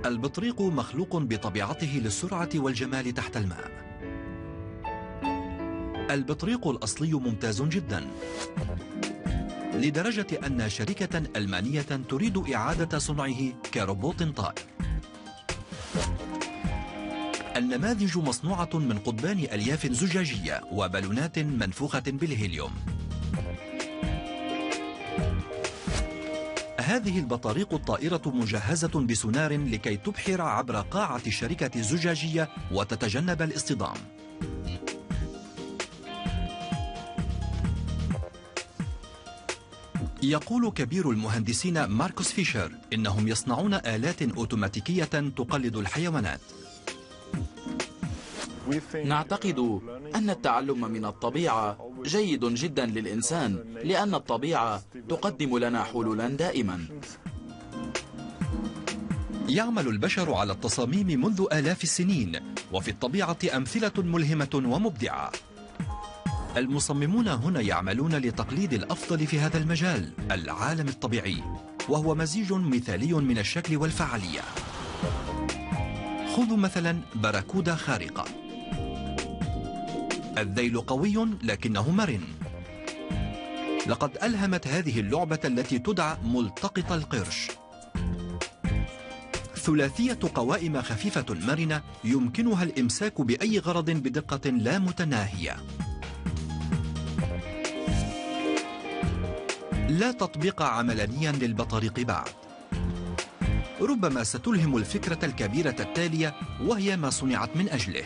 البطريق مخلوق بطبيعته للسرعة والجمال تحت الماء. البطريق الأصلي ممتاز جدا، لدرجة أن شركة ألمانية تريد إعادة صنعه كروبوت طائر. النماذج مصنوعة من قضبان ألياف زجاجية وبالونات منفوخة بالهيليوم. هذه البطاريق الطائرة مجهزة بسونار لكي تبحر عبر قاعة الشركة الزجاجية وتتجنب الاصطدام. يقول كبير المهندسين ماركوس فيشر إنهم يصنعون آلات أوتوماتيكية تقلد الحيوانات. نعتقد أن التعلم من الطبيعة جيد جدا للإنسان، لأن الطبيعة تقدم لنا حلولا دائما. يعمل البشر على التصاميم منذ آلاف السنين، وفي الطبيعة أمثلة ملهمة ومبدعة. المصممون هنا يعملون لتقليد الأفضل في هذا المجال، العالم الطبيعي، وهو مزيج مثالي من الشكل والفعالية. خذوا مثلا باراكودا خارقة. الذيل قوي لكنه مرن. لقد ألهمت هذه اللعبة التي تدعى ملتقط القرش. ثلاثية قوائم خفيفة مرنة يمكنها الإمساك بأي غرض بدقة لا متناهية. لا تطبيق عملانيا للبطاريق بعد. ربما ستلهم الفكرة الكبيرة التالية، وهي ما صنعت من أجله.